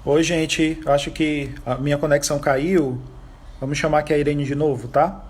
Oi, gente. Acho que a minha conexão caiu. Vamos chamar aqui a Irene de novo, tá?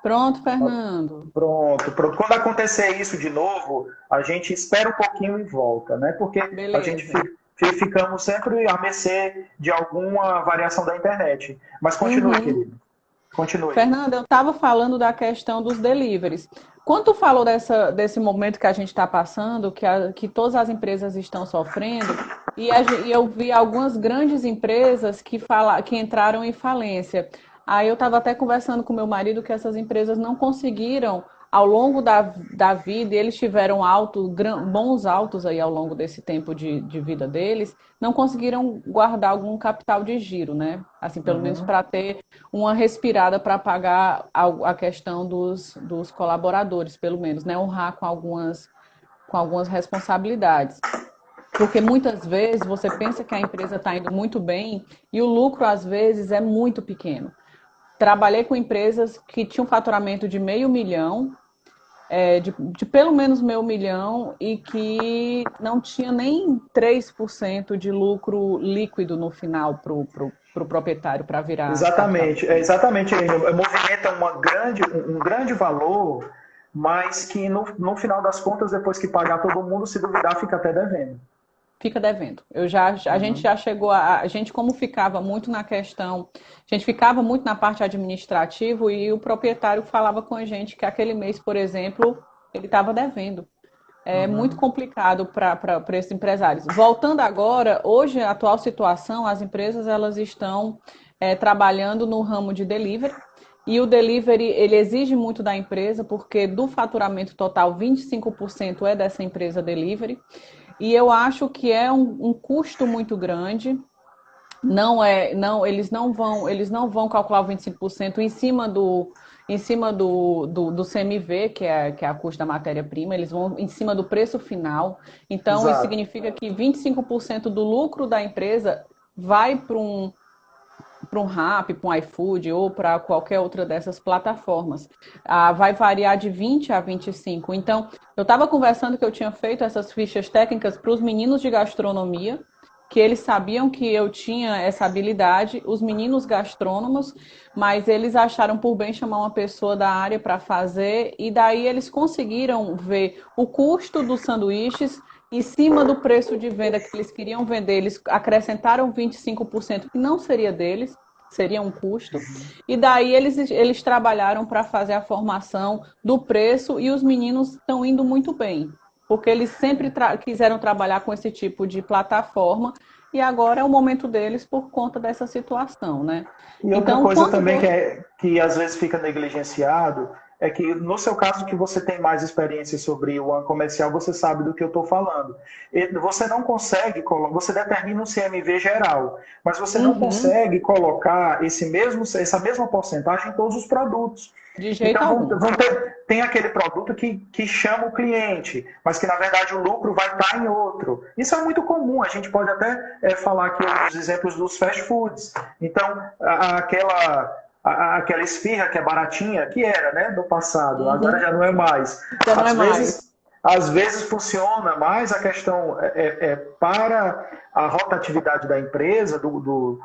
Pronto, Fernando. Pronto, pronto. Quando acontecer isso de novo, a gente espera um pouquinho e volta, né? Porque a gente Beleza. ficamos sempre à mercê de alguma variação da internet. Mas continue, Uhum. querido. Continue. Fernando, eu estava falando da questão dos deliveries. Quando tu falou desse momento que a gente está passando, que todas as empresas estão sofrendo, e eu vi algumas grandes empresas que entraram em falência. Aí eu estava até conversando com meu marido que essas empresas não conseguiram, ao longo da vida, e eles tiveram bons altos aí ao longo desse tempo de vida deles, não conseguiram guardar algum capital de giro, né? Assim, pelo menos Uhum. para ter uma respirada para pagar a questão dos colaboradores, pelo menos, né? Honrar com algumas responsabilidades. Porque muitas vezes você pensa que a empresa está indo muito bem e o lucro, às vezes, é muito pequeno. Trabalhei com empresas que tinham faturamento de meio milhão, de pelo menos meio milhão, e que não tinha nem 3% de lucro líquido no final para o proprietário para virar capital de Exatamente, giro. exatamente, Irene. Movimenta um grande valor, mas que no final das contas, depois que pagar todo mundo, se duvidar, fica até devendo. Fica devendo. A gente Uhum. já chegou a gente como ficava muito na questão, a gente ficava muito na parte administrativa e o proprietário falava com a gente que aquele mês, por exemplo, ele estava devendo. É muito Uhum. complicado para esses empresários. Voltando agora, hoje, a atual situação, as empresas elas estão trabalhando no ramo de delivery, e o delivery ele exige muito da empresa, porque do faturamento total, 25% é dessa empresa delivery, e eu acho que é um custo muito grande. Não, eles não vão calcular o 25% em cima do CMV, que é a custo da matéria-prima, eles vão em cima do preço final. Então, isso Exato. significa que 25% do lucro da empresa vai para um Rappi, para um iFood ou para qualquer outra dessas plataformas. Vai variar de 20 a 25. Então, eu estava conversando que eu tinha feito essas fichas técnicas para os meninos de gastronomia, que eles sabiam que eu tinha essa habilidade, os meninos gastrônomos, mas eles acharam por bem chamar uma pessoa da área para fazer, e daí eles conseguiram ver o custo dos sanduíches em cima do preço de venda que eles queriam vender, eles acrescentaram 25% que não seria deles, seria um custo, e daí eles trabalharam para fazer a formação do preço, e os meninos estão indo muito bem, porque eles sempre quiseram trabalhar com esse tipo de plataforma, e agora é o momento deles por conta dessa situação, né? E outra Então, coisa quando também você... que às vezes fica negligenciado é que, no seu caso, que você tem mais experiência sobre o ano comercial, você sabe do que eu estou falando. Você não consegue, você determina um CMV geral, mas você não Uhum, consegue colocar essa mesma porcentagem em todos os produtos. de jeito Então, algum. tem aquele produto que chama o cliente, mas que na verdade o lucro vai estar em outro. Isso é muito comum, a gente pode até falar aqui os exemplos dos fast foods. Então, aquela esfirra que é baratinha, que era, né, do passado, agora Uhum, já não é mais. já não é Às mais. vezes, às vezes funciona mais a questão para a rotatividade da empresa, do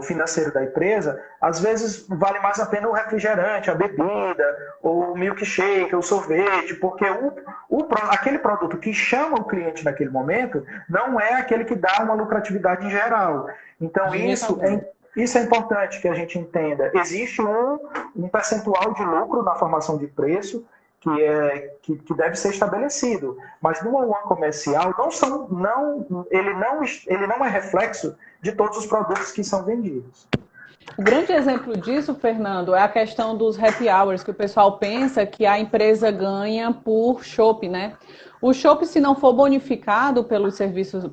financeiro da empresa, às vezes vale mais a pena o refrigerante, a bebida, ou o milkshake, o sorvete, porque aquele produto que chama o cliente naquele momento não é aquele que dá uma lucratividade em geral. Então, De jeito algum. isso é importante que a gente entenda. Existe um percentual de lucro na formação de preço que deve ser estabelecido. Mas no one comercial ele não é reflexo de todos os produtos que são vendidos. O grande exemplo disso, Fernando, é a questão dos happy hours, que o pessoal pensa que a empresa ganha por chopp, né? O chopp, se não for bonificado pelos serviços,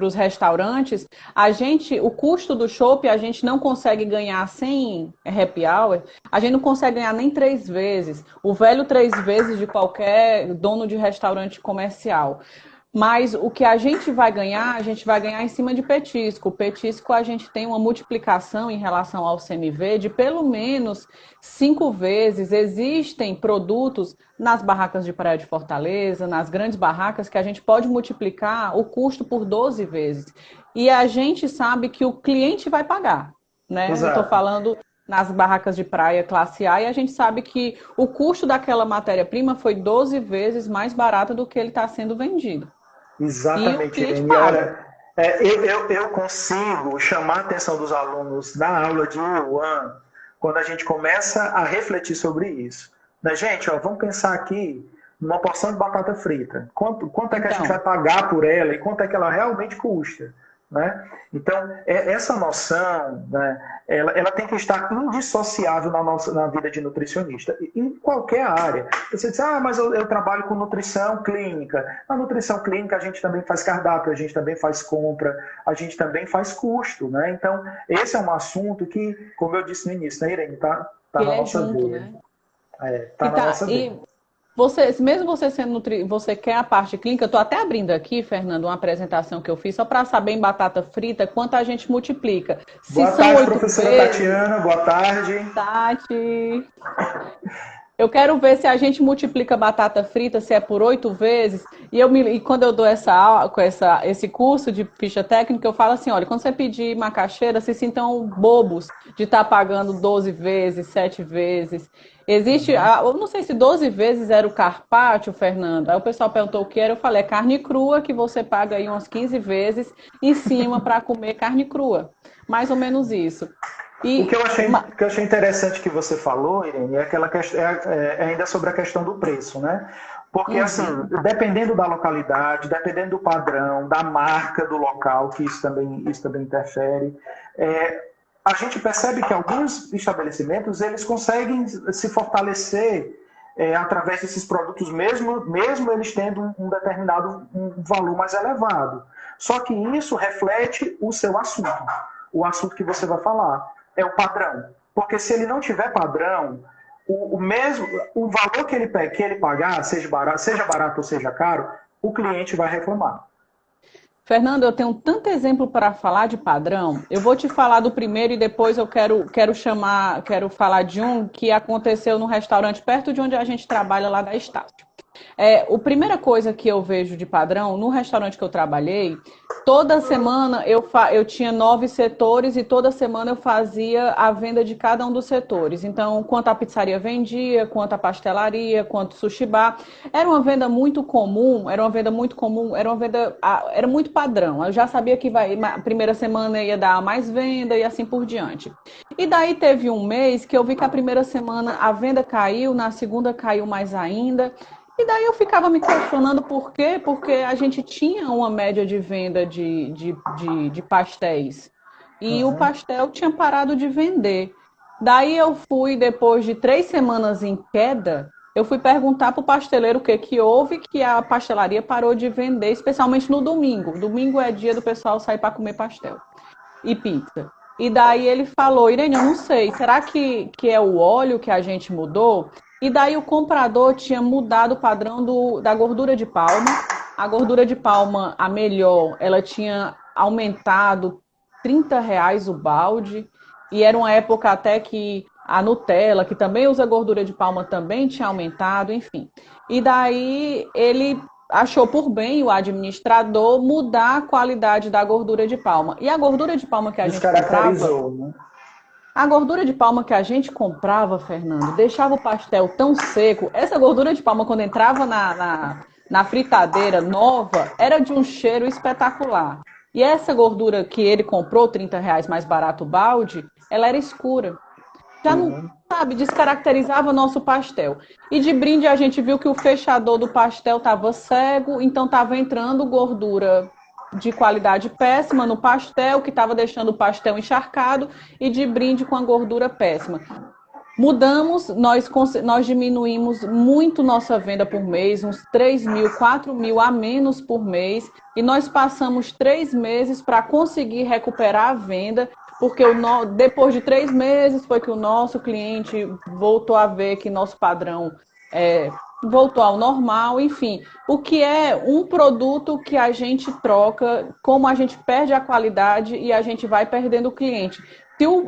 os restaurantes, o custo do chopp a gente não consegue ganhar sem happy hour, a gente não consegue ganhar nem 3 vezes. O velho 3 vezes de qualquer dono de restaurante comercial. Mas o que a gente vai ganhar em cima de petisco. O petisco a gente tem uma multiplicação em relação ao CMV de pelo menos 5 vezes. Existem produtos nas barracas de Praia de Fortaleza, nas grandes barracas, que a gente pode multiplicar o custo por 12 vezes. E a gente sabe que o cliente vai pagar, né? Exato. Eu estou falando nas barracas de praia classe A, e a gente sabe que o custo daquela matéria-prima foi 12 vezes mais barato do que ele está sendo vendido. Exatamente, Irene. Olha, eu consigo chamar a atenção dos alunos na aula de Yuan quando a gente começa a refletir sobre isso. Né, gente, ó, vamos pensar aqui numa porção de batata frita. Quanto é que a gente vai pagar por ela e quanto é que ela realmente custa? Né? Então, essa noção, né, ela tem que estar indissociável na vida de nutricionista, em qualquer área. Você diz, mas eu trabalho com nutrição clínica. Na nutrição clínica a gente também faz cardápio, a gente também faz compra, a gente também faz custo. Né? Então, esse é um assunto que, como eu disse no início, né, Irene, tá na nossa vida. Né? Tá na nossa vida. Mesmo você sendo você quer a parte clínica, eu estou até abrindo aqui, Fernando, uma apresentação que eu fiz, só para saber em batata frita quanto a gente multiplica. Boa tarde, professora Tatiana, boa tarde. Tati. Eu quero ver se a gente multiplica batata frita, se é por 8 vezes. E quando eu dou esse curso de ficha técnica, eu falo assim, olha, quando você pedir macaxeira, vocês sintam bobos de estar pagando 12 vezes, 7 vezes. Existe, eu não sei se 12 vezes era o carpaccio, Fernando. Aí o pessoal perguntou o que era, eu falei, é carne crua que você paga aí umas 15 vezes em cima para comer carne crua. Mais ou menos isso. O que eu achei interessante que você falou, Irene, é ainda sobre a questão do preço, né? Porque, assim, dependendo da localidade, dependendo do padrão, da marca do local, que isso também interfere, a gente percebe que alguns estabelecimentos eles conseguem se fortalecer através desses produtos, mesmo eles tendo um determinado valor mais elevado. Só que isso reflete o seu assunto, o assunto que você vai falar. É o padrão. Porque se ele não tiver padrão, o valor que ele pagar, seja barato ou seja caro, o cliente vai reclamar. Fernando, eu tenho tanto exemplo para falar de padrão. Eu vou te falar do primeiro e depois eu quero falar de um que aconteceu num restaurante perto de onde a gente trabalha, lá da Estácio. A primeira coisa que eu vejo de padrão, no restaurante que eu trabalhei, toda semana eu tinha 9 setores e toda semana eu fazia a venda de cada um dos setores. Então, quanto a pizzaria vendia, quanto a pastelaria, quanto o sushi bar. Era uma venda muito comum, era muito padrão. Eu já sabia que a primeira semana ia dar mais venda e assim por diante. E daí teve um mês que eu vi que a primeira semana a venda caiu, na segunda caiu mais ainda. E daí eu ficava me questionando por quê? Porque a gente tinha uma média de venda de pastéis. E o pastel tinha parado de vender. Daí eu fui, depois de 3 semanas em queda, eu fui perguntar para o pasteleiro o que houve, que a pastelaria parou de vender, especialmente no domingo. Domingo é dia do pessoal sair para comer pastel e pizza. E daí ele falou, Irene, eu não sei, será que é o óleo que a gente mudou? E daí o comprador tinha mudado o padrão da gordura de palma. A gordura de palma, a melhor, ela tinha aumentado R$ 30 o balde. E era uma época até que a Nutella, que também usa gordura de palma, também tinha aumentado, enfim. E daí ele achou por bem, o administrador, mudar a qualidade da gordura de palma. E a gordura de palma que a gente comprava... né? A gordura de palma que a gente comprava, Fernando, deixava o pastel tão seco. Essa gordura de palma, quando entrava na fritadeira nova, era de um cheiro espetacular. E essa gordura que ele comprou, R$ 30 mais barato o balde, ela era escura. Já não, descaracterizava nosso pastel. E de brinde a gente viu que o fechador do pastel estava cego, então estava entrando gordura de qualidade péssima no pastel, que estava deixando o pastel encharcado, e de brinde com a gordura péssima. Mudamos, nós diminuímos muito nossa venda por mês, uns 3 mil, 4 mil a menos por mês, e nós passamos 3 meses para conseguir recuperar a venda, porque depois de 3 meses foi que o nosso cliente voltou a ver que nosso padrão voltou ao normal, enfim. O que é um produto que a gente troca, como a gente perde a qualidade e a gente vai perdendo o cliente.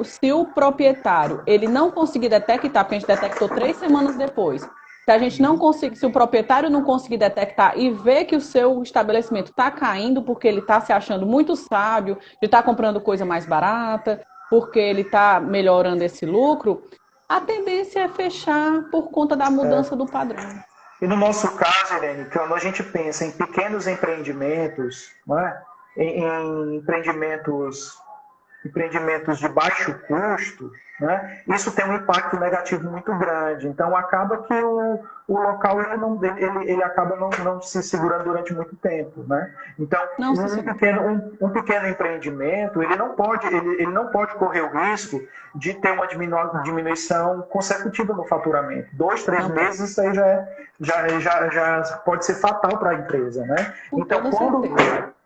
Se o proprietário ele não conseguir detectar, porque a gente detectou 3 semanas depois, se a gente não conseguir, se o proprietário não conseguir detectar e ver que o seu estabelecimento está caindo porque ele está se achando muito sábio, de estar comprando coisa mais barata, porque ele está melhorando esse lucro, a tendência é fechar por conta da mudança do padrão. E no nosso caso, Irene, quando a gente pensa em pequenos empreendimentos, não é? Em empreendimentos de baixo custo, né? Isso tem um impacto negativo muito grande. Então, acaba que o local ele acaba não se segurando durante muito tempo. Né? Então, um pequeno empreendimento ele não pode correr o risco de ter uma diminuição consecutiva no faturamento. 2, 3 meses, isso aí já pode ser fatal para a empresa. Né? Então,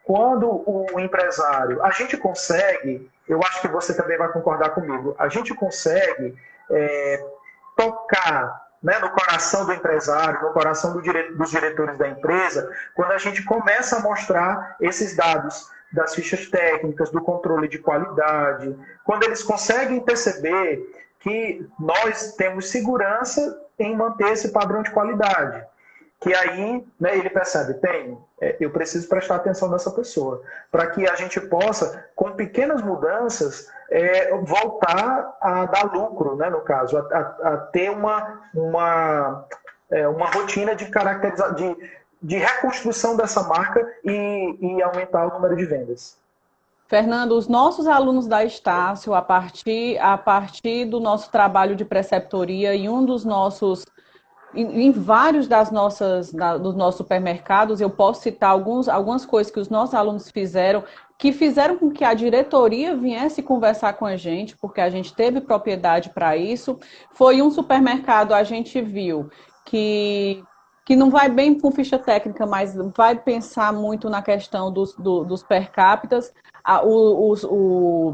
quando o empresário, a gente consegue, eu acho que você também vai concordar comigo, a gente consegue tocar, né, no coração do empresário, no coração dos diretores da empresa, quando a gente começa a mostrar esses dados das fichas técnicas, do controle de qualidade, quando eles conseguem perceber que nós temos segurança em manter esse padrão de qualidade. Que aí, né, ele percebe, eu preciso prestar atenção nessa pessoa, para que a gente possa, com pequenas mudanças, voltar a dar lucro, né, no caso, a ter uma rotina de reconstrução dessa marca e aumentar o número de vendas. Fernando, os nossos alunos da Estácio, a partir do nosso trabalho de preceptoria e um dos nossos em vários dos nossos supermercados, eu posso citar algumas coisas que os nossos alunos fizeram, que fizeram com que a diretoria viesse conversar com a gente, porque a gente teve propriedade para isso. Foi um supermercado, a gente viu que não vai bem com ficha técnica, mas vai pensar muito na questão dos per capitas. O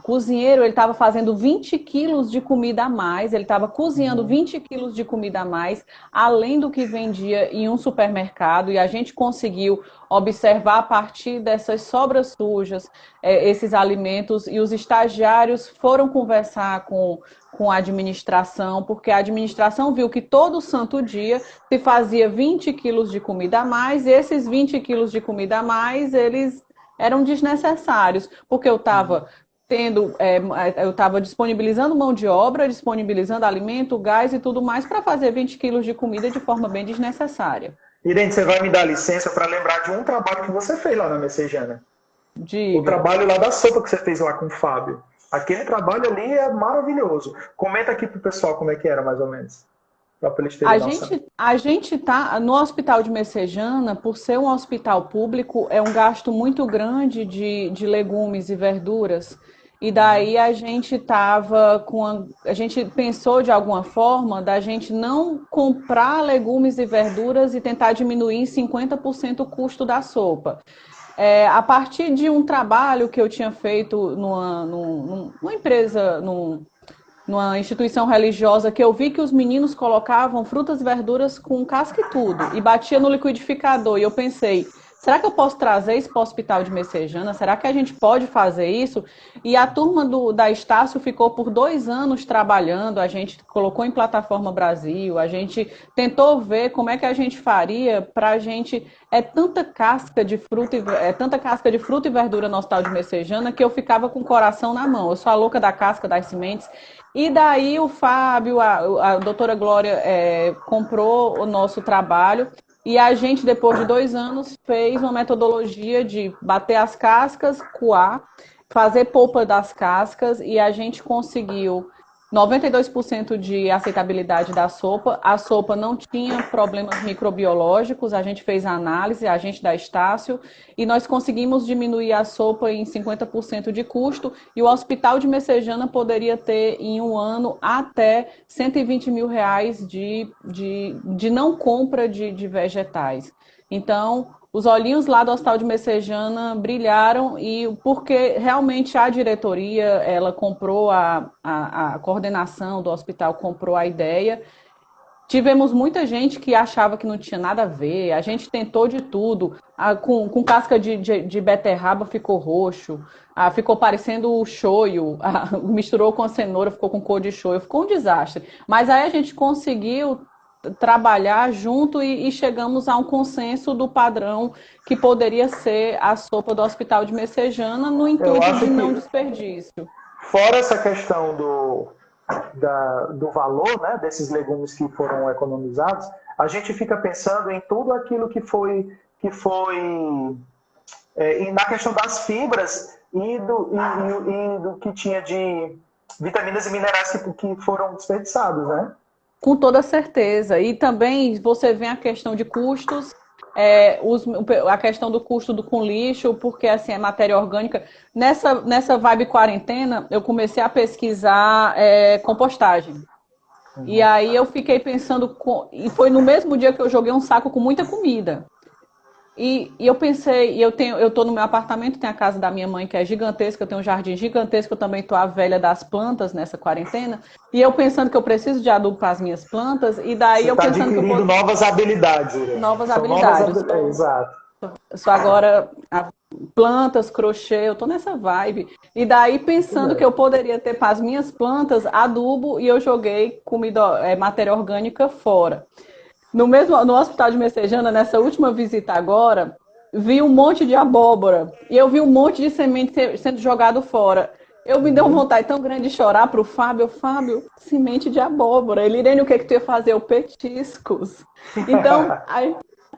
cozinheiro ele estava fazendo 20 quilos de comida a mais, ele estava cozinhando 20 quilos de comida a mais, além do que vendia em um supermercado, e a gente conseguiu observar a partir dessas sobras sujas esses alimentos, e os estagiários foram conversar com a administração, porque a administração viu que todo santo dia se fazia 20 quilos de comida a mais, e esses 20 quilos de comida a mais, eles eram desnecessários, porque eu estava disponibilizando mão de obra, disponibilizando alimento, gás e tudo mais para fazer 20 quilos de comida de forma bem desnecessária. Irene, você vai me dar licença para lembrar de um trabalho que você fez lá na Messejana. Diga. O trabalho lá da sopa que você fez lá com o Fábio. Aquele trabalho ali é maravilhoso. Comenta aqui pro pessoal como é que era, mais ou menos. A gente está no Hospital de Messejana, por ser um hospital público, é um gasto muito grande de legumes e verduras. E daí a gente a gente pensou de alguma forma da gente não comprar legumes e verduras e tentar diminuir em 50% o custo da sopa. A partir de um trabalho que eu tinha feito numa empresa, numa instituição religiosa, que eu vi que os meninos colocavam frutas e verduras com casca e tudo, e batia no liquidificador, e eu pensei, será que eu posso trazer isso para o Hospital de Messejana? Será que a gente pode fazer isso? E a turma da Estácio ficou por 2 anos trabalhando, a gente colocou em Plataforma Brasil, a gente tentou ver como é que a gente faria para a gente... tanta casca de fruta e verdura no Hospital de Messejana que eu ficava com o coração na mão. Eu sou a louca da casca, das sementes. E daí o Fábio, a doutora Glória comprou o nosso trabalho e a gente, depois de 2 anos, fez uma metodologia de bater as cascas, coar, fazer polpa das cascas, e a gente conseguiu 92% de aceitabilidade da sopa. A sopa não tinha problemas microbiológicos, a gente fez a análise, a gente da Estácio, e nós conseguimos diminuir a sopa em 50% de custo, e o Hospital de Messejana poderia ter, em um ano, até 120 mil reais de não compra de vegetais. Então, os olhinhos lá do Hospital de Messejana brilharam e porque realmente a diretoria, ela comprou a coordenação do hospital, comprou a ideia. Tivemos muita gente que achava que não tinha nada a ver, a gente tentou de tudo, com casca de beterraba ficou roxo, ficou parecendo o shoyu, misturou com a cenoura, ficou com cor de shoyu, ficou um desastre. Mas aí a gente conseguiu trabalhar junto e chegamos a um consenso do padrão que poderia ser a sopa do Hospital de Messejana no intuito de não desperdício. Fora essa questão do valor, né, desses legumes que foram economizados, a gente fica pensando em tudo aquilo que foi e na questão das fibras e do que tinha de vitaminas e minerais que foram desperdiçados, né? Com toda certeza. E também você vê a questão de custos, a questão do custo com lixo, porque assim, é matéria orgânica. Nessa vibe quarentena, eu comecei a pesquisar compostagem. E aí eu fiquei pensando, e foi no mesmo dia que eu joguei um saco com muita comida. E eu pensei, eu tô no meu apartamento, tem a casa da minha mãe que é gigantesca, eu tenho um jardim gigantesco, eu também tô a velha das plantas nessa quarentena, e eu pensando que eu preciso de adubo para as minhas plantas, e daí você eu pensando que eu adquirindo novas habilidades, Irene. Novas habilidades. Exato. Sou agora plantas, crochê, eu tô nessa vibe. E daí pensando que eu poderia ter para as minhas plantas adubo, e eu joguei matéria orgânica fora. No Hospital de Messejana, nessa última visita agora, vi um monte de abóbora e eu vi um monte de semente sendo jogado fora. Eu me dei uma vontade tão grande de chorar para o Fábio. Fábio, semente de abóbora. Ele, Irene, o que tu ia fazer? Eu, petiscos. Então,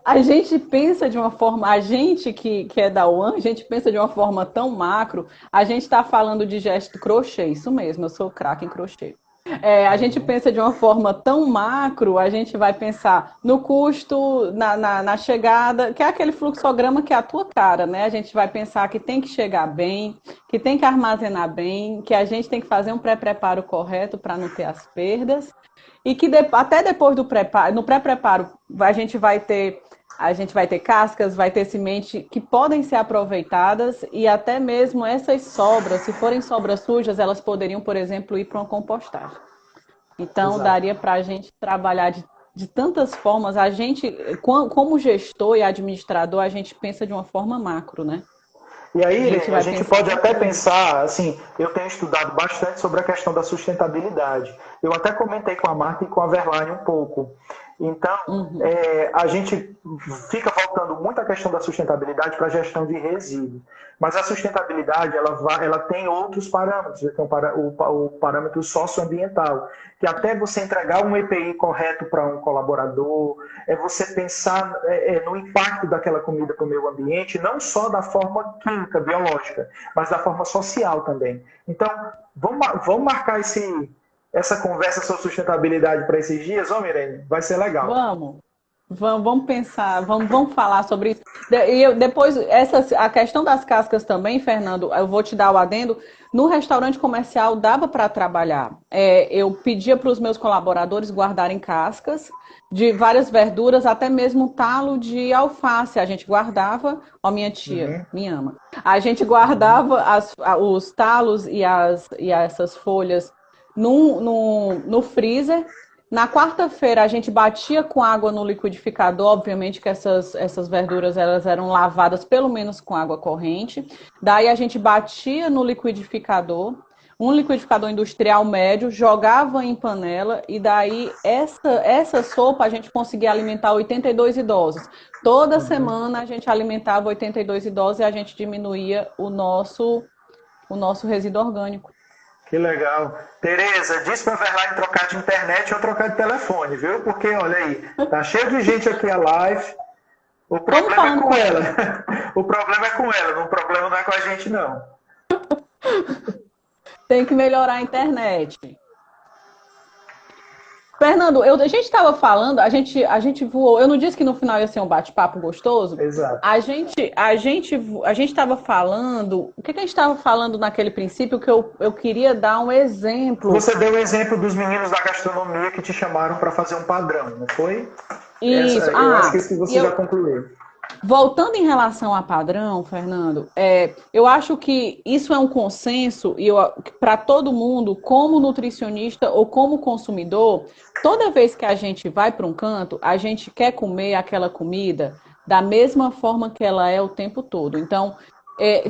a gente pensa de uma forma, a gente que é da UAN, a gente pensa de uma forma tão macro. A gente está falando de gesto crochê, isso mesmo, eu sou craque em crochê. A gente pensa de uma forma tão macro, a gente vai pensar no custo, na chegada, que é aquele fluxograma que é a tua cara, né? A gente vai pensar que tem que chegar bem, que tem que armazenar bem, que a gente tem que fazer um pré-preparo correto para não ter as perdas, e que até depois do preparo, no pré-preparo, a gente vai ter cascas, vai ter semente que podem ser aproveitadas e até mesmo essas sobras, se forem sobras sujas, elas poderiam, por exemplo, ir para uma compostagem. Então, Exato. Daria para a gente trabalhar de tantas formas. A gente, como gestor e administrador, a gente pensa de uma forma macro, né? E aí, a gente pode até pensar, assim, eu tenho estudado bastante sobre a questão da sustentabilidade. Eu até comentei com a Marta e com a Verlaine um pouco. Então, a gente fica voltando muito à questão da sustentabilidade para a gestão de resíduos. Mas a sustentabilidade, ela tem outros parâmetros. Tem o parâmetro socioambiental, que até você entregar um EPI correto para um colaborador, é você pensar no impacto daquela comida para o meio ambiente, não só da forma química, biológica, mas da forma social também. Então, vamos marcar essa conversa sobre sustentabilidade para esses dias, vamos, Irene? Vai ser legal. Vamos pensar, vamos falar sobre isso. E depois, a questão das cascas também, Fernando, eu vou te dar o adendo. No restaurante comercial dava para trabalhar. Eu pedia para os meus colaboradores guardarem cascas de várias verduras, até mesmo talo de alface. A gente guardava, minha tia me ama. A gente guardava os talos e essas folhas no freezer. Na quarta-feira a gente batia com água no liquidificador, obviamente que essas verduras elas eram lavadas pelo menos com água corrente. Daí a gente batia no liquidificador, um liquidificador industrial médio, jogava em panela e daí essa sopa a gente conseguia alimentar 82 idosos. Toda semana a gente alimentava 82 idosos e a gente diminuía o nosso resíduo orgânico. Que legal. Tereza, diz para a Verlaine trocar de internet ou trocar de telefone, viu? Porque, olha aí, tá cheio de gente aqui a live. O problema é com ela. O problema é com ela, o problema não é com a gente, não. Tem que melhorar a internet. Fernando, a gente estava falando, a gente voou. Eu não disse que no final ia ser um bate-papo gostoso? Exato. A gente estava falando. O que a gente estava falando naquele princípio que eu queria dar um exemplo. Você deu o exemplo dos meninos da gastronomia que te chamaram para fazer um padrão, não foi? Isso. Eu acho que isso que você já concluiu. Voltando em relação a padrão, Fernando, eu acho que isso é um consenso e para todo mundo, como nutricionista ou como consumidor, toda vez que a gente vai para um canto, a gente quer comer aquela comida da mesma forma que ela é o tempo todo. Então,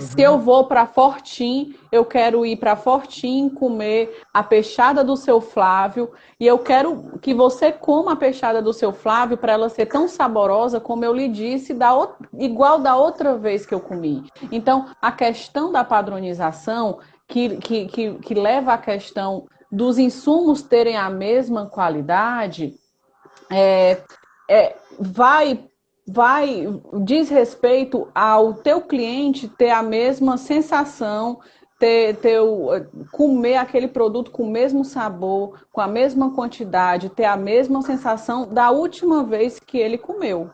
se eu vou para Fortim, eu quero ir para Fortim comer a peixada do seu Flávio e eu quero que você coma a peixada do seu Flávio para ela ser tão saborosa como eu lhe disse, igual da outra vez que eu comi. Então, a questão da padronização que leva à questão dos insumos terem a mesma qualidade vai diz respeito ao teu cliente ter a mesma sensação, comer aquele produto com o mesmo sabor, com a mesma quantidade, ter a mesma sensação da última vez que ele comeu.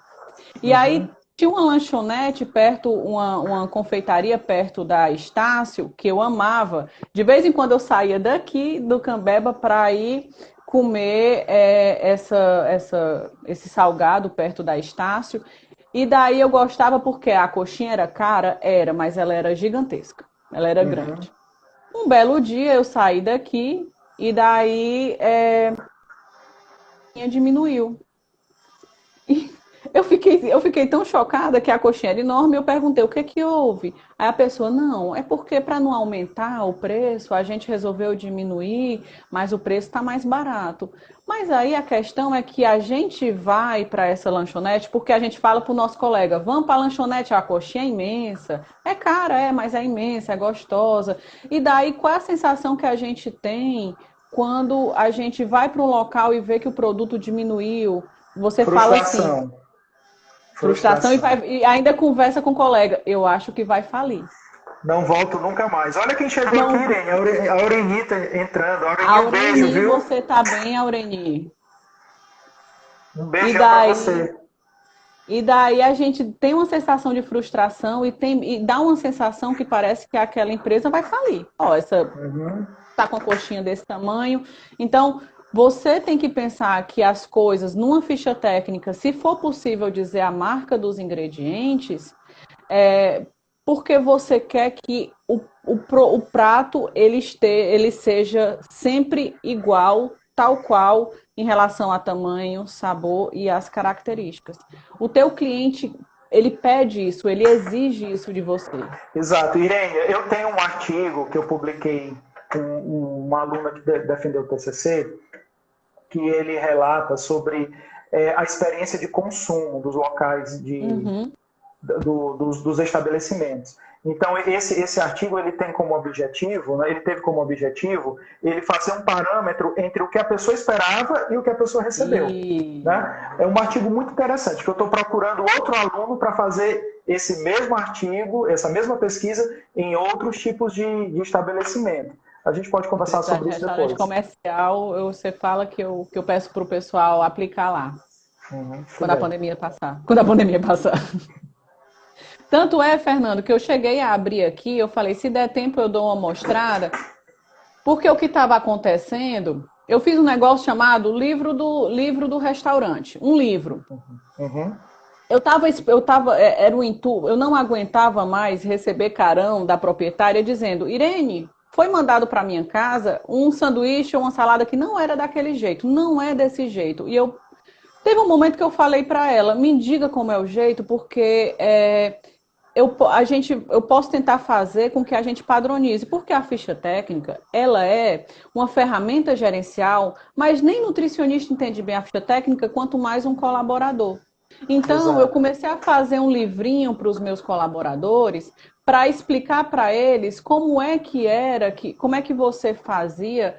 E aí tinha uma lanchonete perto, uma confeitaria perto da Estácio, que eu amava. De vez em quando eu saía daqui do Cambeba para ir comer esse salgado perto da Estácio. E daí eu gostava porque a coxinha era cara, mas ela era gigantesca. Ela era grande. Um belo dia eu saí daqui e daí diminuiu. Eu fiquei tão chocada que a coxinha era enorme, eu perguntei o que que houve. Aí a pessoa, não, é porque para não aumentar o preço, a gente resolveu diminuir, mas o preço está mais barato. Mas aí a questão é que a gente vai para essa lanchonete porque a gente fala para o nosso colega, vamos para a lanchonete, a coxinha é imensa, é cara, mas é imensa, é gostosa. E daí qual é a sensação que a gente tem quando a gente vai para um local e vê que o produto diminuiu? Você fala assim... Frustração e ainda conversa com o colega. Eu acho que vai falir. Não volto nunca mais. Olha quem chegou aqui, Irene. A Aureni tá entrando. Aureni, um beijo, viu? Você tá bem, Aureni? Um beijo pra você. E daí a gente tem uma sensação de frustração e dá uma sensação que parece que aquela empresa vai falir. Tá com a coxinha desse tamanho. Então, você tem que pensar que as coisas, numa ficha técnica, se for possível dizer a marca dos ingredientes, porque você quer que o prato ele seja sempre igual, tal qual, em relação a tamanho, sabor e as características. O teu cliente, ele pede isso, ele exige isso de você. Exato. Irene, eu tenho um artigo que eu publiquei com uma aluna que defendeu o TCC, que ele relata sobre a experiência de consumo dos locais dos estabelecimentos. Então, esse artigo ele tem como objetivo, né, ele teve como objetivo ele fazer um parâmetro entre o que a pessoa esperava e o que a pessoa recebeu. Né? É um artigo muito interessante, que eu estou procurando outro aluno para fazer esse mesmo artigo, essa mesma pesquisa em outros tipos de estabelecimento. A gente pode conversar sobre isso depois. Comercial, você fala que eu peço para o pessoal aplicar lá. Quando a pandemia passar. Tanto é, Fernando, que eu cheguei a abrir aqui, eu falei, se der tempo eu dou uma mostrada, porque o que estava acontecendo, eu fiz um negócio chamado livro do restaurante, um livro. Eu não aguentava mais receber carão da proprietária dizendo, Irene, foi mandado para minha casa um sanduíche ou uma salada que não era daquele jeito, não é desse jeito. E teve um momento que eu falei para ela, me diga como é o jeito, porque eu posso tentar fazer com que a gente padronize, porque a ficha técnica, ela é uma ferramenta gerencial, mas nem nutricionista entende bem a ficha técnica, quanto mais um colaborador. Então, eu comecei a fazer um livrinho para os meus colaboradores para explicar para eles como é que você fazia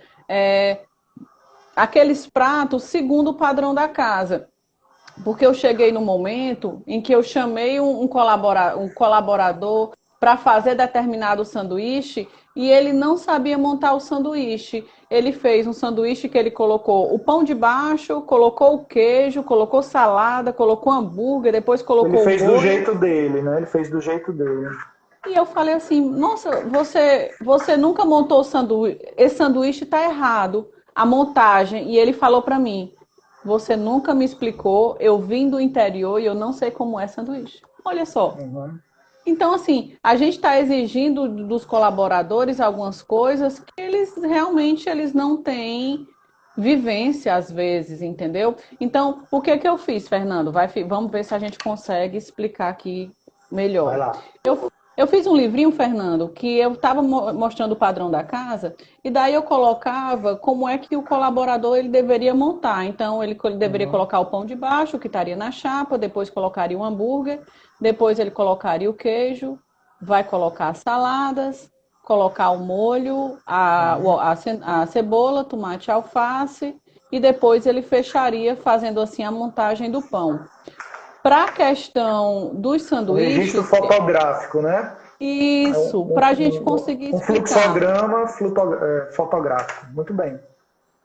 aqueles pratos segundo o padrão da casa. Porque eu cheguei no momento em que eu chamei um colaborador para fazer determinado sanduíche e ele não sabia montar o sanduíche. Ele fez um sanduíche que ele colocou o pão de baixo, colocou o queijo, colocou salada, colocou hambúrguer, depois Ele colocou o fez do molho. jeito dele, né? Ele fez do jeito dele. E eu falei assim, nossa, você nunca montou o sanduíche, esse sanduíche está errado, a montagem. E ele falou para mim, você nunca me explicou, eu vim do interior e eu não sei como é sanduíche. Olha só. Uhum. Então, assim, a gente está exigindo dos colaboradores algumas coisas que eles realmente eles não têm vivência às vezes, entendeu? Então, o que que eu fiz, Fernando? Vamos ver se a gente consegue explicar aqui Vai melhor. lá. Eu fiz um livrinho, Fernando, que eu estava mostrando o padrão da casa, e daí eu colocava como é que o colaborador ele deveria montar. Então, ele deveria Uhum. colocar o pão de baixo, que estaria na chapa, depois colocaria o hambúrguer, depois ele colocaria o queijo, vai colocar as saladas, colocar o molho, a cebola, tomate e alface, e depois ele fecharia fazendo assim a montagem do pão. Para a questão dos Um registro sanduíches, fotográfico, né? É isso, para a gente conseguir um explicar. fluxograma fotográfico. Muito bem.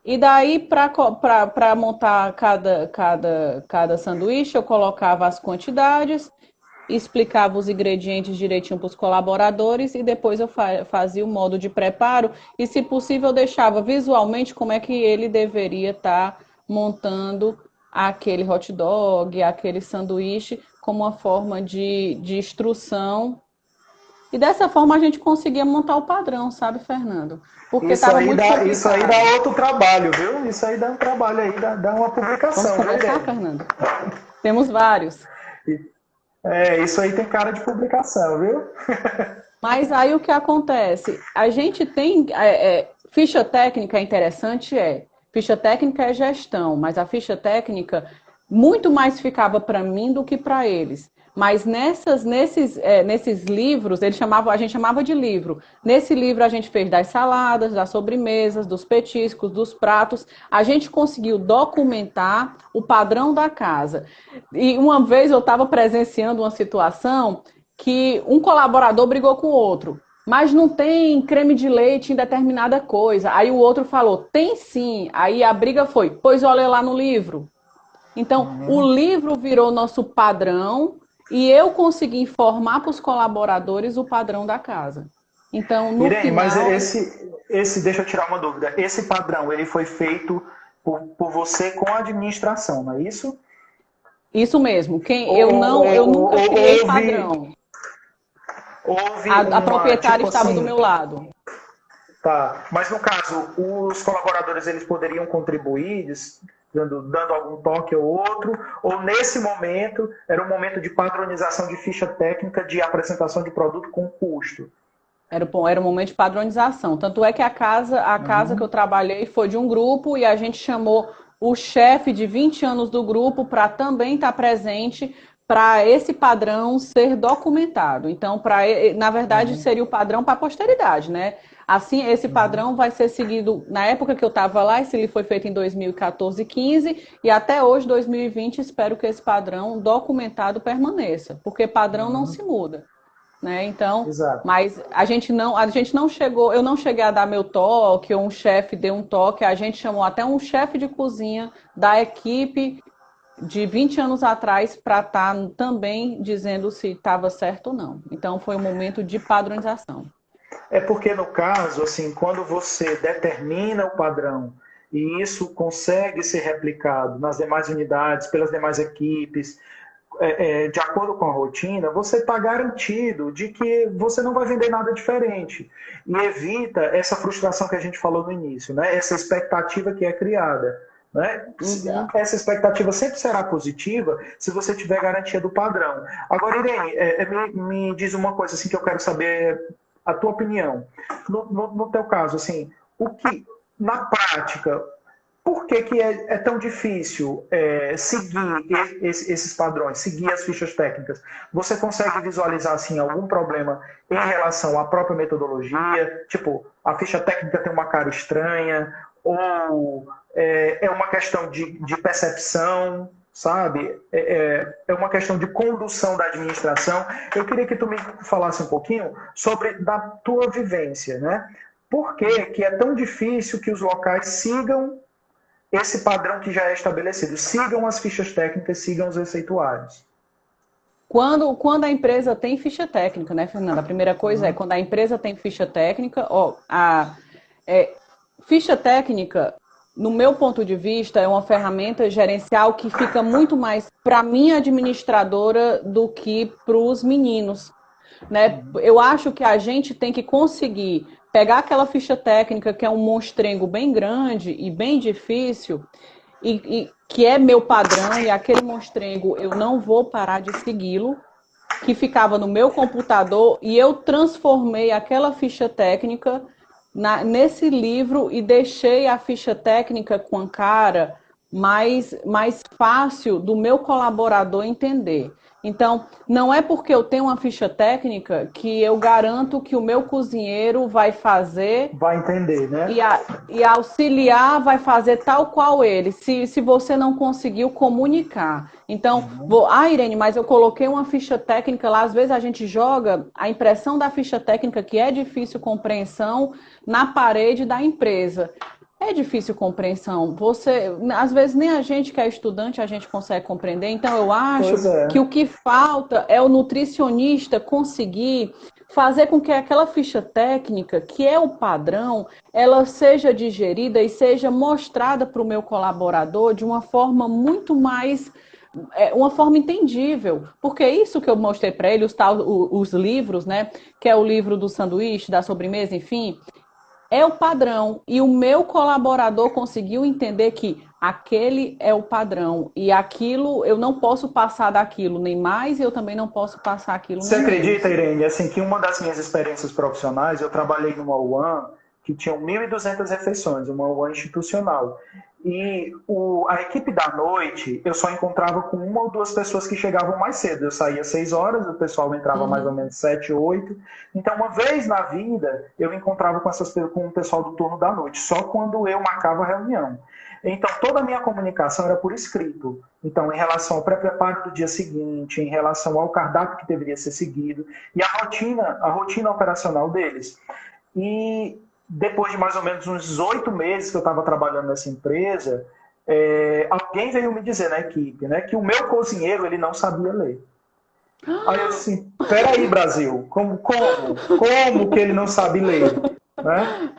E daí, para montar cada sanduíche, eu colocava as quantidades, explicava os ingredientes direitinho para os colaboradores e depois eu fazia o modo de preparo e, se possível, eu deixava visualmente como é que ele deveria estar montando aquele hot dog, aquele sanduíche, como uma forma de instrução. E dessa forma a gente conseguia montar o padrão, sabe, Fernando? Porque estava muito Isso aí dá complicado. outro trabalho, viu? Isso aí dá um trabalho aí, dá uma Vamos publicação, viu, começar, Irene? Fernando? Temos vários. Isso aí tem cara de publicação, viu? Mas aí o que acontece? A gente tem. Ficha técnica interessante ficha técnica é gestão, mas a ficha técnica muito mais ficava para mim do que para eles. Mas nesses livros, a gente chamava de livro. Nesse livro a gente fez das saladas, das sobremesas, dos petiscos, dos pratos. A gente conseguiu documentar o padrão da casa. E uma vez eu estava presenciando uma situação que um colaborador brigou com o outro, mas não tem creme de leite em determinada coisa. Aí o outro falou, tem sim. Aí a briga foi, pois olha lá no livro. Então, o Uhum. livro virou nosso padrão e eu consegui informar para os colaboradores o padrão da casa. Então, no Irene, mas final, deixa eu tirar uma dúvida. Esse padrão, ele foi feito por você com a administração, não é isso? isso mesmo. Ou, Eu nunca criei houve, padrão. houve A uma, proprietária tipo estava do assim, meu lado. tá. Mas no caso, os colaboradores eles poderiam contribuir, dando algum toque ou outro, ou nesse momento era um momento de padronização de ficha técnica de apresentação de produto com custo. Era um momento de padronização. Tanto é que a casa que eu Uhum. trabalhei foi de um grupo e a gente chamou o chefe de 20 anos do grupo para também estar presente para esse padrão ser documentado. Então, na verdade, Uhum. seria o padrão para a posteridade, né? Assim, esse Uhum. padrão vai ser seguido. Na época que eu estava lá, esse livro foi feito em 2014 e 15, e até hoje, 2020, espero que esse padrão documentado permaneça, porque padrão não Uhum. se muda, né? Então, Exato. mas a gente não chegou, eu não cheguei a dar meu toque, ou um chefe deu um toque, a gente chamou até um chefe de cozinha da equipe de 20 anos atrás para estar também dizendo se estava certo ou não. Então, foi um momento de padronização. É porque, no caso, assim, quando você determina o padrão e isso consegue ser replicado nas demais unidades, pelas demais equipes, de acordo com a rotina, você está garantido de que você não vai vender nada diferente. E evita essa frustração que a gente falou no início, né? Essa expectativa que é criada. Né? Uhum. Essa expectativa sempre será positiva se você tiver garantia do padrão. Agora, Irene, me diz uma coisa assim que eu quero saber a tua opinião. No teu caso, assim, na prática, por que é tão difícil seguir esses padrões, seguir as fichas técnicas? Você consegue visualizar assim, algum problema em relação à própria metodologia? Tipo, a ficha técnica tem uma cara estranha? Ou é uma questão de percepção? sabe? É uma questão de condução da administração. Eu queria que tu me falasse um pouquinho sobre da tua vivência, né? Por que que é tão difícil que os locais sigam esse padrão que já é estabelecido? Sigam as fichas técnicas, sigam os receituários. Quando a empresa tem ficha técnica, né, Fernanda? A primeira coisa é quando a empresa tem ficha técnica, ficha técnica, no meu ponto de vista, é uma ferramenta gerencial que fica muito mais para minha administradora do que para os meninos, né? Eu acho que a gente tem que conseguir pegar aquela ficha técnica que é um monstrengo bem grande e bem difícil e que é meu padrão e aquele monstrengo eu não vou parar de segui-lo, que ficava no meu computador e eu transformei aquela ficha técnica nesse livro e deixei a ficha técnica com a cara mais fácil do meu colaborador entender. Então, não é porque eu tenho uma ficha técnica que eu garanto que o meu cozinheiro vai fazer... Vai entender, né? E auxiliar vai fazer tal qual ele, se você não conseguiu comunicar. Então, Irene, mas eu coloquei uma ficha técnica lá, às vezes a gente joga a impressão da ficha técnica, que é difícil compreensão, na parede da empresa. É difícil compreensão. Às vezes, nem a gente que é estudante, a gente consegue compreender. Então, eu acho que o que falta é o nutricionista conseguir fazer com que aquela ficha técnica, que é o padrão, ela seja digerida e seja mostrada para o meu colaborador de uma forma muito mais... uma forma entendível, porque isso que eu mostrei para ele, os livros, né, que é o livro do sanduíche, da sobremesa, enfim... é o padrão. E o meu colaborador conseguiu entender que aquele é o padrão. E aquilo, eu não posso passar daquilo nem mais, e eu também não posso passar aquilo nem menos. Você acredita, Irene, assim, que uma das minhas experiências profissionais, eu trabalhei numa UAM que tinha 1.200 refeições, uma UAM institucional. E a equipe da noite, eu só encontrava com uma ou duas pessoas que chegavam mais cedo. Eu saía às 6 horas, o pessoal entrava mais ou menos 7, 8. Então, uma vez na vida, eu encontrava com o pessoal do turno da noite, só quando eu marcava a reunião. Então, toda a minha comunicação era por escrito. Então, em relação ao pré-preparo do dia seguinte, em relação ao cardápio que deveria ser seguido, e a rotina operacional deles. E depois de mais ou menos uns 8 meses que eu estava trabalhando nessa empresa, alguém veio me dizer na equipe, né, que o meu cozinheiro ele não sabia ler. Aí eu assim, peraí, Brasil, como que ele não sabe ler? Né?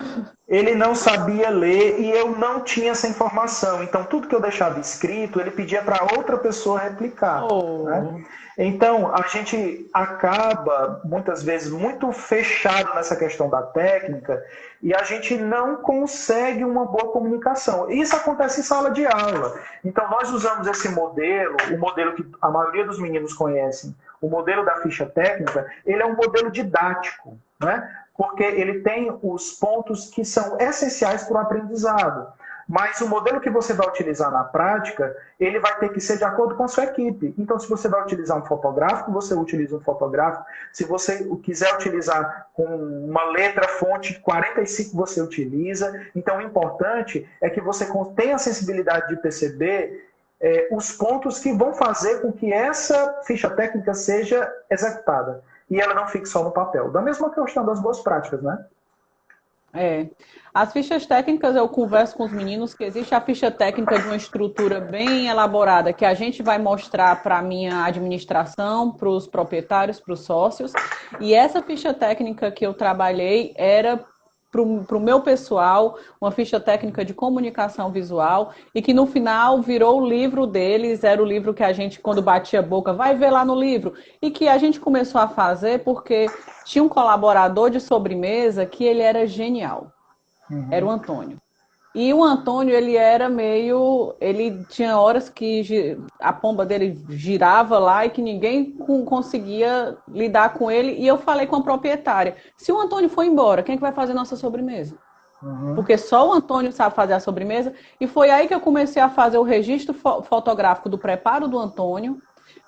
Ele não sabia ler e eu não tinha essa informação. Então, tudo que eu deixava escrito, ele pedia para outra pessoa replicar. Né? Então, a gente acaba, muitas vezes, muito fechado nessa questão da técnica e a gente não consegue uma boa comunicação. Isso acontece em sala de aula. Então, nós usamos esse modelo, o modelo que a maioria dos meninos conhecem, o modelo da ficha técnica, ele é um modelo didático, né? Porque ele tem os pontos que são essenciais para o aprendizado. Mas o modelo que você vai utilizar na prática, ele vai ter que ser de acordo com a sua equipe. Então, se você vai utilizar um fotográfico, você utiliza um fotográfico. Se você quiser utilizar com uma letra fonte 45, você utiliza. Então, o importante é que você tenha a sensibilidade de perceber os pontos que vão fazer com que essa ficha técnica seja executada. E ela não fique só no papel. Da mesma questão das boas práticas, né? As fichas técnicas, eu converso com os meninos que existe a ficha técnica de uma estrutura bem elaborada que a gente vai mostrar para a minha administração, para os proprietários, para os sócios. E essa ficha técnica que eu trabalhei era para o meu pessoal, uma ficha técnica de comunicação visual, e que no final virou o livro deles, era o livro que a gente, quando batia a boca, vai ver lá no livro, e que a gente começou a fazer porque tinha um colaborador de sobremesa que ele era genial, era o Antônio. E o Antônio, ele tinha horas que a pomba dele girava lá e que ninguém conseguia lidar com ele. E eu falei com a proprietária, se o Antônio for embora, quem é que vai fazer nossa sobremesa? Porque só o Antônio sabe fazer a sobremesa. E foi aí que eu comecei a fazer o registro fotográfico do preparo do Antônio,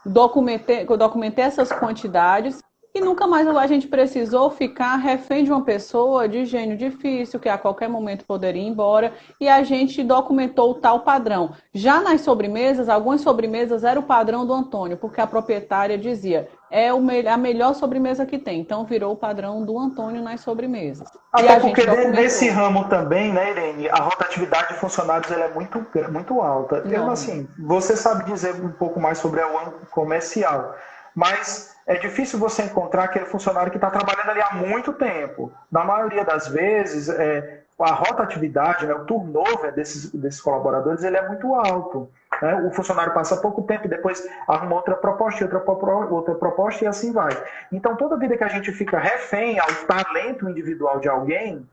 eu documentei essas quantidades e nunca mais a gente precisou ficar refém de uma pessoa de gênio difícil, que a qualquer momento poderia ir embora, e a gente documentou o tal padrão. Já nas sobremesas, algumas sobremesas era o padrão do Antônio, porque a proprietária dizia, é a melhor sobremesa que tem. Então virou o padrão do Antônio nas sobremesas. Até porque nesse ramo também, né, Irene, a rotatividade de funcionários ela é muito alta. Eu, assim, você sabe dizer um pouco mais sobre a UAM comercial, mas é difícil você encontrar aquele funcionário que está trabalhando ali há muito tempo. Na maioria das vezes, a rotatividade, né, o turnover desses colaboradores, ele é muito alto. Né? O funcionário passa pouco tempo e depois arruma outra proposta, outra proposta e assim vai. Então, toda vida que a gente fica refém ao talento individual de alguém,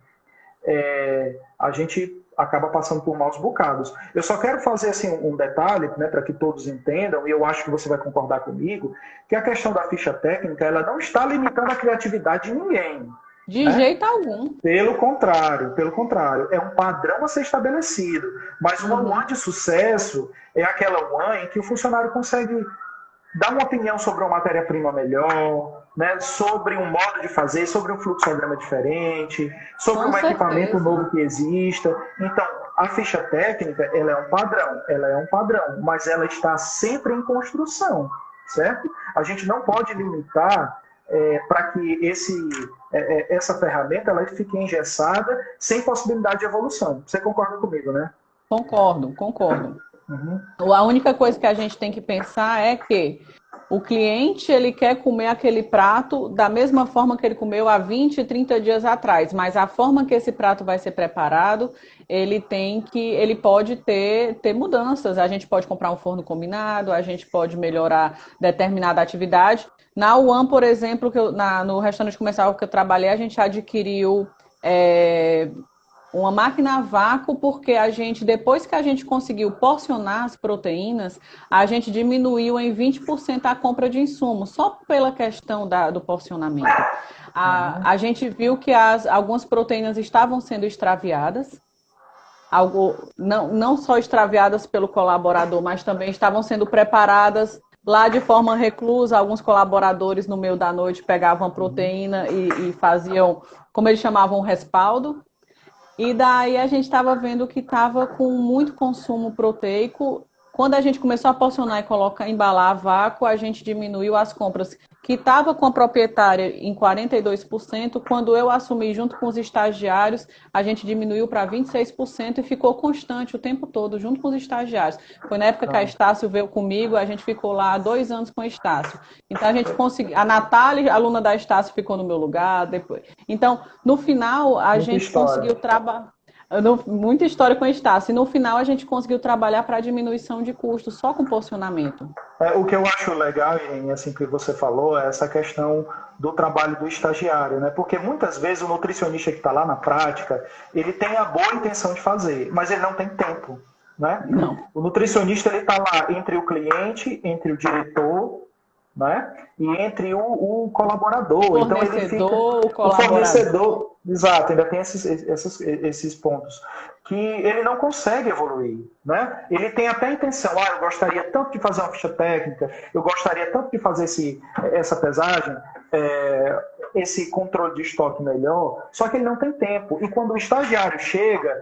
a gente acaba passando por maus bocados. Eu só quero fazer assim, um detalhe, né, para que todos entendam, e eu acho que você vai concordar comigo, que a questão da ficha técnica ela não está limitando a criatividade de ninguém. De jeito algum. Pelo contrário. É um padrão a ser estabelecido. Mas uma UAM de sucesso é aquela UAM em que o funcionário consegue dar uma opinião sobre uma matéria-prima melhor, né, sobre um modo de fazer, sobre um fluxograma diferente, sobre um equipamento novo que exista. Então, a ficha técnica ela é um padrão, mas ela está sempre em construção, certo? A gente não pode limitar para que essa ferramenta ela fique engessada sem possibilidade de evolução. Você concorda comigo, né? Concordo. A única coisa que a gente tem que pensar é que o cliente ele quer comer aquele prato da mesma forma que ele comeu há 20, 30 dias atrás, mas a forma que esse prato vai ser preparado, ele pode ter mudanças. A gente pode comprar um forno combinado, a gente pode melhorar determinada atividade. Na UAM, por exemplo, no restaurante comercial que eu trabalhei, a gente adquiriu uma máquina a vácuo, porque depois que a gente conseguiu porcionar as proteínas, a gente diminuiu em 20% a compra de insumos, só pela questão do porcionamento. A gente viu que algumas proteínas estavam sendo extraviadas, não só extraviadas pelo colaborador, mas também estavam sendo preparadas lá de forma reclusa. Alguns colaboradores no meio da noite pegavam a proteína e faziam, como eles chamavam, um respaldo. E daí a gente estava vendo que estava com muito consumo proteico. Quando a gente começou a porcionar e embalar a vácuo, a gente diminuiu as compras, que estava com a proprietária em 42%. Quando eu assumi junto com os estagiários, a gente diminuiu para 26% e ficou constante o tempo todo, junto com os estagiários. Foi na época que a Estácio veio comigo, a gente ficou lá 2 anos com a Estácio. Então a gente conseguiu. A Natália, aluna da Estácio, ficou no meu lugar depois. Então, no final, a gente conseguiu trabalhar. Muita história com a Estácio. E no final a gente conseguiu trabalhar para diminuição de custos só com porcionamento. O que eu acho legal, Irene, assim que você falou, é essa questão do trabalho do estagiário, né? Porque muitas vezes o nutricionista que está lá na prática, ele tem a boa intenção de fazer, mas ele não tem tempo, né? Não. O nutricionista ele está lá entre o cliente, entre o diretor, né? E entre o colaborador. Então ele fica o fornecedor. Exato, ainda tem esses pontos que ele não consegue evoluir, né? Ele tem até a intenção, eu gostaria tanto de fazer uma ficha técnica, eu gostaria tanto de fazer essa pesagem, esse controle de estoque melhor, só que ele não tem tempo. E quando o estagiário chega,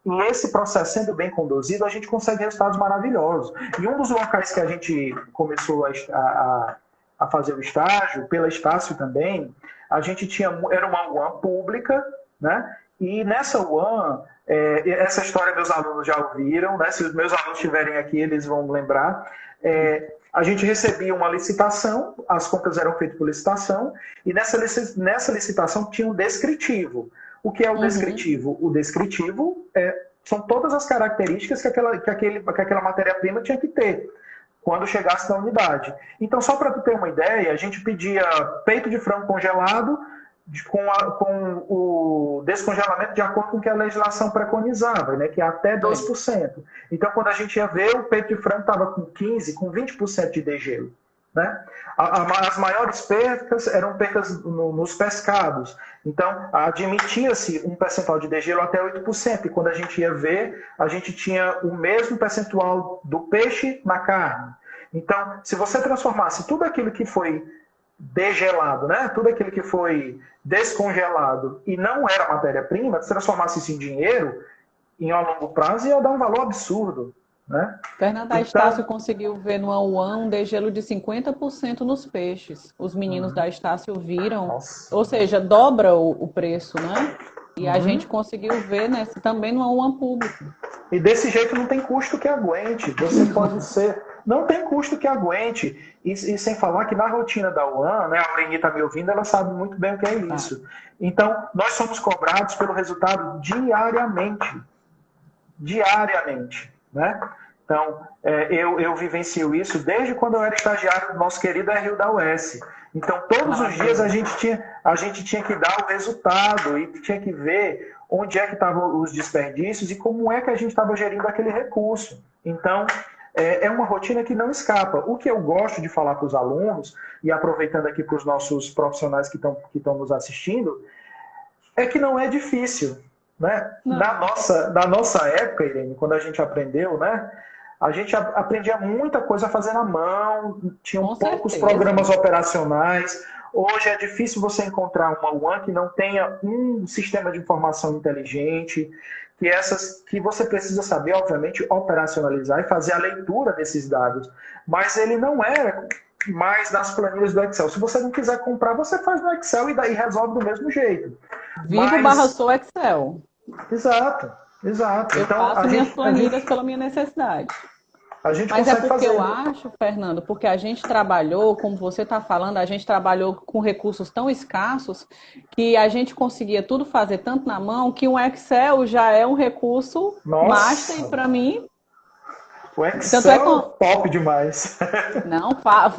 e esse processo sendo bem conduzido, a gente consegue resultados maravilhosos. E um dos locais que a gente começou a fazer o estágio, pela Estácio também, a gente era uma UAM pública, né? E nessa UAM, essa história meus alunos já ouviram, né? Se os meus alunos estiverem aqui, eles vão lembrar. A gente recebia uma licitação, as compras eram feitas por licitação, e nessa licitação tinha um descritivo. O que é o descritivo? O descritivo são todas as características que aquela matéria-prima tinha que ter quando chegasse na unidade. Então, só para tu ter uma ideia, a gente pedia peito de frango congelado com o descongelamento de acordo com o que a legislação preconizava, né, que é até 2%. Então, quando a gente ia ver, o peito de frango estava com 15%, com 20% de degelo. Né? As maiores percas eram percas nos pescados. Então, admitia-se um percentual de degelo até 8%. E quando a gente ia ver, a gente tinha o mesmo percentual do peixe na carne. Então, se você transformasse tudo aquilo que foi degelado, né? Tudo aquilo que foi descongelado e não era matéria-prima, se transformasse isso em dinheiro, em a longo prazo ia dar um valor absurdo, né? Fernanda, a Então, Estácio conseguiu ver no Auan um degelo de 50% nos peixes. Os meninos da Estácio viram, nossa. ou seja, dobra o preço, né? E a gente Uhum. conseguiu ver também no Auan público. E desse jeito não tem custo que aguente. Você pode ser. Não tem custo que aguente. E sem falar que na rotina da UAN, né, a Aureni está me ouvindo, ela sabe muito bem o que é Tá. isso. Então, nós somos cobrados pelo resultado diariamente. Diariamente. Né? Então, eu vivencio isso desde quando eu era estagiário do nosso querido RU da UES. Então, todos os dias a gente tinha que dar o resultado e tinha que ver onde é que estavam os desperdícios e como é que a gente estava gerindo aquele recurso. Então, é uma rotina que não escapa. O que eu gosto de falar para os alunos, e aproveitando aqui para os nossos profissionais que estão nos assistindo, é que não é difícil. Né? Na nossa época, Irene, quando a gente aprendeu, né? A gente aprendia muita coisa a fazer na mão, tinham Com poucos certeza. programas operacionais. Hoje é difícil você encontrar uma UAN que não tenha um sistema de informação inteligente, que você precisa saber, obviamente, operacionalizar e fazer a leitura desses dados. Mas ele não é mais nas planilhas do Excel. Se você não quiser comprar, você faz no Excel e daí resolve do mesmo jeito. Vivo barra sou Excel. Exato, exato. Eu Então, faço minhas planilhas pela minha necessidade. a gente Mas é consegue porque fazer. eu acho, Fernando, porque a gente trabalhou, como você está falando, a gente trabalhou com recursos tão escassos que a gente conseguia tudo fazer tanto na mão que um Excel já é um recurso master Nossa, para mim. o Tanto é Excel é top demais. Não,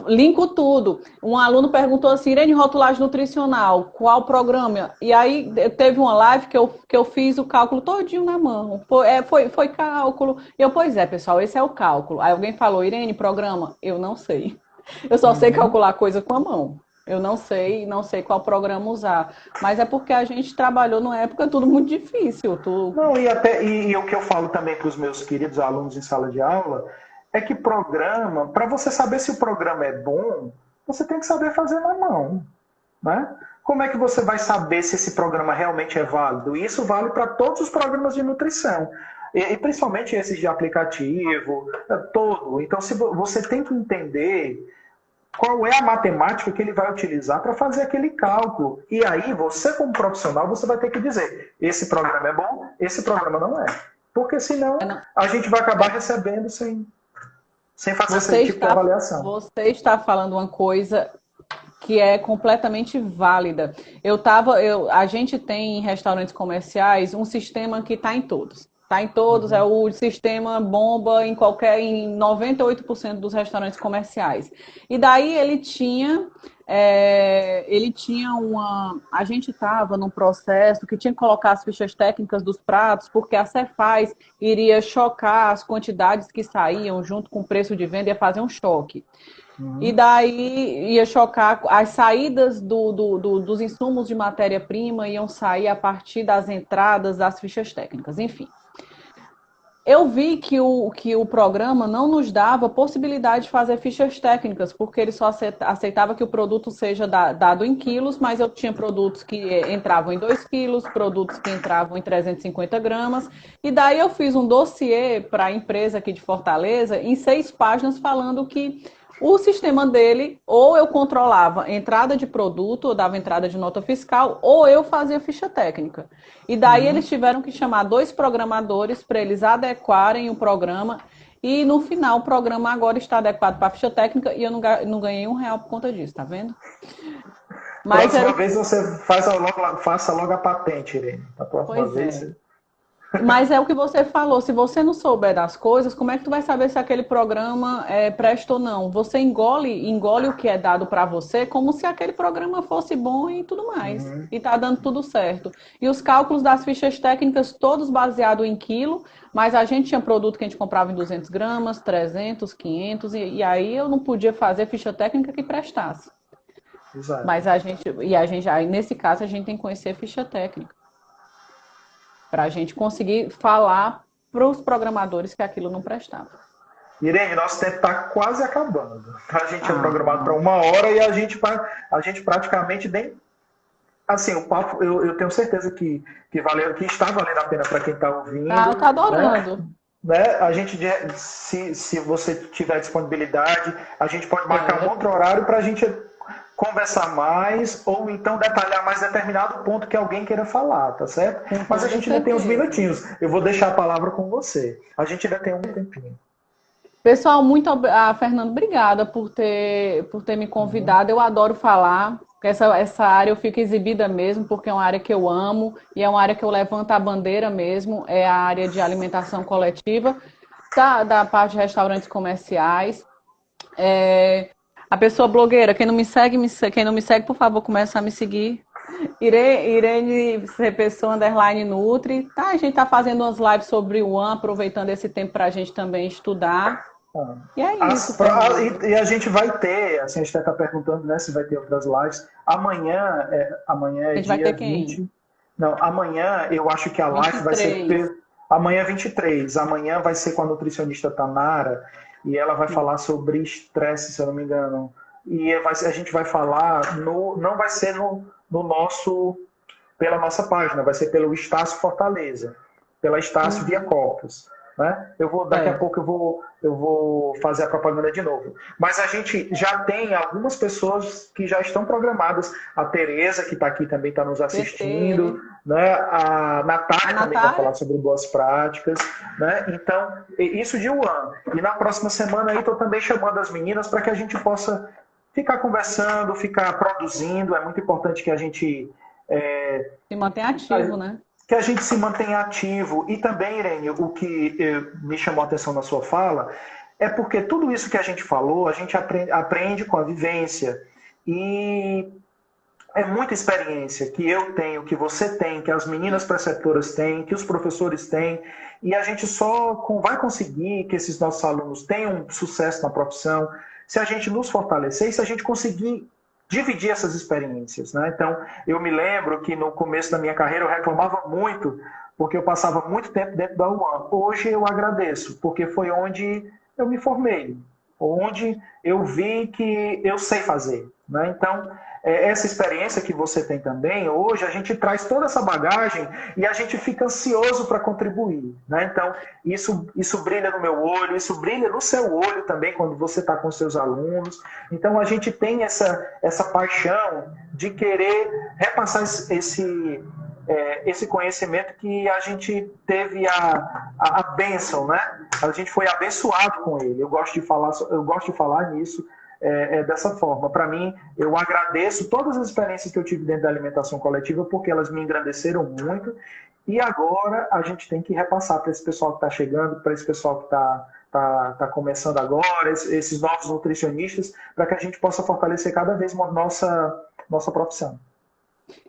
linko tudo. Um aluno perguntou assim, Irene, rotulagem nutricional, qual programa? E aí teve uma live que eu fiz o cálculo todinho na mão. Foi cálculo. Pois é, pessoal, esse é o cálculo. Aí alguém falou, Irene, programa? Eu não sei. Eu só sei calcular coisa com a mão. Eu não sei qual programa usar. Mas é porque a gente trabalhou numa época tudo muito difícil. Não, e o que eu falo também para os meus queridos alunos em sala de aula é que programa, para você saber se o programa é bom, você tem que saber fazer na mão. Né? Como é que você vai saber se esse programa realmente é válido? Isso vale para todos os programas de nutrição. E principalmente esses de aplicativo, todo. Então, se você tem que entender qual é a matemática que ele vai utilizar para fazer aquele cálculo. E aí, você como profissional, você vai ter que dizer, esse programa é bom, esse programa não é. Porque senão a gente vai acabar recebendo sem fazer esse tipo de avaliação. Você está falando uma coisa que é completamente válida. A gente tem em restaurantes comerciais um sistema que está em todos. Está em todos, é o sistema bomba em 98% dos restaurantes comerciais. E daí a gente estava num processo que tinha que colocar as fichas técnicas dos pratos, porque a Cefaz iria chocar as quantidades que saíam junto com o preço de venda, ia fazer um choque. E daí ia chocar, as saídas dos insumos de matéria-prima iam sair a partir das entradas das fichas técnicas, enfim. Eu vi que o programa não nos dava possibilidade de fazer fichas técnicas, porque ele só aceitava que o produto seja dado em quilos, mas eu tinha produtos que entravam em 2 quilos, produtos que entravam em 350 gramas, e daí eu fiz um dossiê para a empresa aqui de Fortaleza, em 6 páginas, falando que o sistema dele, ou eu controlava entrada de produto, ou dava entrada de nota fiscal, ou eu fazia ficha técnica. E daí eles tiveram que chamar 2 programadores para eles adequarem o programa. E no final o programa agora está adequado para a ficha técnica e eu não ganhei R$1 por conta disso, tá vendo? Mas próxima vez você faça logo a patente, Irene. A próxima vez. Mas é o que você falou, se você não souber das coisas, como é que tu vai saber se aquele programa presta ou não? Você engole o que é dado para você como se aquele programa fosse bom e tudo mais. E tá dando tudo certo. E os cálculos das fichas técnicas, todos baseados em quilo, mas a gente tinha produto que a gente comprava em 200 gramas, 300, 500, e aí eu não podia fazer ficha técnica que prestasse. Exato. Mas aí nesse caso, a gente tem que conhecer ficha técnica, para a gente conseguir falar para os programadores que aquilo não prestava. Irene, nosso tempo está quase acabando. A gente é programado para Ah, 1 hora e a gente praticamente nem. Assim, o papo, eu tenho certeza que está valendo a pena para quem está ouvindo, tá né? adorando. A gente, se você tiver disponibilidade, a gente pode marcar um Quero. outro horário para a gente conversar mais ou então detalhar mais determinado ponto que alguém queira falar, tá certo? Com Mas a toda gente ainda tem uns certeza. minutinhos. Eu vou deixar a palavra com você. A gente ainda tem um tempinho. Pessoal, Fernando, obrigada por ter me Uhum. convidado. Eu adoro falar. Essa área eu fico exibida mesmo, porque é uma área que eu amo e é uma área que eu levanto a bandeira mesmo. É a área de alimentação coletiva, da parte de restaurantes comerciais. É, a pessoa blogueira, quem não me segue, quem não me segue, por favor, começa a me seguir. Irene Pessoa underline Nutri. Tá, a gente tá fazendo umas lives sobre o One, aproveitando esse tempo para a gente também estudar. E é isso, Fernando. E a gente vai ter, assim, a gente está perguntando, né, se vai ter outras lives. Amanhã A é gente vai dia ter quem? 20. Não, amanhã eu acho que a vinte live e vai ser. três Amanhã é 23. Amanhã vai ser com a nutricionista Tanara e ela vai falar sobre estresse, se eu não me engano. A gente vai falar, não vai ser no nosso, pela nossa página, vai ser pelo Estácio Fortaleza, pela Estácio Via Uhum. Corpus. Né? Daqui a Certo. pouco eu vou fazer a propaganda de novo. Mas a gente já tem algumas pessoas que já estão programadas. A Tereza, que está aqui, também está nos assistindo. Perfeito. Né? A A Natália também vai Natália? falar sobre boas práticas. Né? Então, isso de um ano. E na próxima semana estou também chamando as meninas para que a gente possa ficar conversando, ficar produzindo. É muito importante que a gente Se mantém ativo, né? se mantenha ativo. E também, Irene, o que me chamou a atenção na sua fala é porque tudo isso que a gente falou, a gente aprende com a vivência. E é muita experiência que eu tenho, que você tem, que as meninas preceptoras têm, que os professores têm. E a gente só vai conseguir que esses nossos alunos tenham sucesso na profissão se a gente nos fortalecer e se a gente conseguir dividir essas experiências. Né? Então, eu me lembro que no começo da minha carreira eu reclamava muito, porque eu passava muito tempo dentro da UAM. Hoje eu agradeço, porque foi onde eu me formei, onde eu vi que eu sei fazer. Né? Então, essa experiência que você tem também, hoje a gente traz toda essa bagagem e a gente fica ansioso para contribuir. Né? Então, isso brilha no meu olho, isso brilha no seu olho também quando você está com seus alunos. Então, a gente tem essa paixão de querer repassar esse conhecimento que a gente teve a bênção, né? A gente foi abençoado com ele. Eu gosto de falar nisso dessa forma. Para mim, eu agradeço todas as experiências que eu tive dentro da alimentação coletiva, porque elas me engrandeceram muito. E agora a gente tem que repassar para esse pessoal que está chegando, para esse pessoal que está começando agora, esses novos nutricionistas, para que a gente possa fortalecer cada vez mais nossa profissão.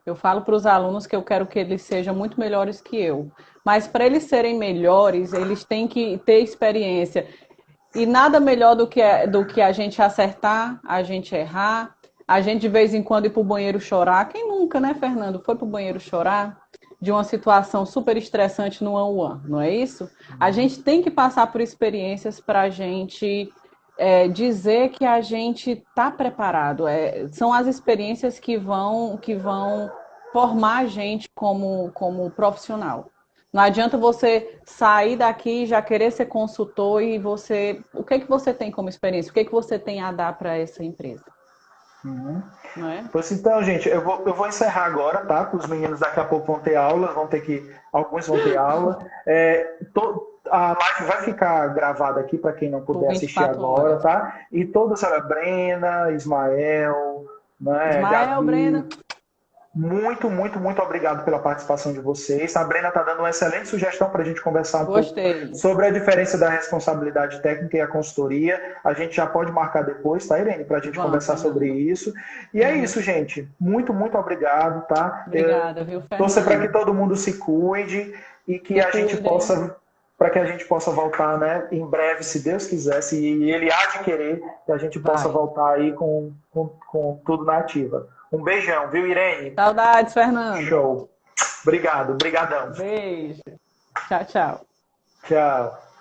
Eu falo para os alunos que eu quero que eles sejam muito melhores que eu. Mas para eles serem melhores, eles têm que ter experiência. E nada melhor do que a gente acertar, a gente errar, a gente de vez em quando ir para o banheiro chorar. Quem nunca, né, Fernando? Foi para o banheiro chorar de uma situação super estressante no One, não é isso? A gente tem que passar por experiências para a gente dizer que a gente está preparado. São as experiências que vão formar a gente como profissional. Não adianta você sair daqui e já querer ser consultor e você. O que é que você tem como experiência? O que é que você tem a dar para essa empresa? Uhum. Não é? Pois então, gente, eu vou encerrar agora, tá? Os meninos daqui a pouco vão ter aula, alguns vão ter aula. A live vai ficar gravada aqui para quem não Por puder assistir 24 agora, horas. tá? E todos, a Brena, Ismael, né, Ismael, Gabi, Brena, muito, muito, muito obrigado pela participação de vocês. A Brena está dando uma excelente sugestão para a gente conversar um pouco gostei. sobre a diferença da responsabilidade técnica e a consultoria. A gente já pode marcar depois, tá, Irene? Para a gente Vamos, conversar sobre Fernando. isso. E é Uhum. isso, gente. Muito, muito obrigado, tá? Obrigada, viu, Torcer para que Fernando? todo mundo se cuide e que Se a gente cuidem. possa para que a gente possa voltar, né, em breve, se Deus quisesse, e Ele há de querer que a gente possa Vai. voltar aí com tudo na ativa. Um beijão, viu, Irene? Saudades, Fernando. Show. Obrigado, brigadão. Beijo. Tchau, tchau. Tchau.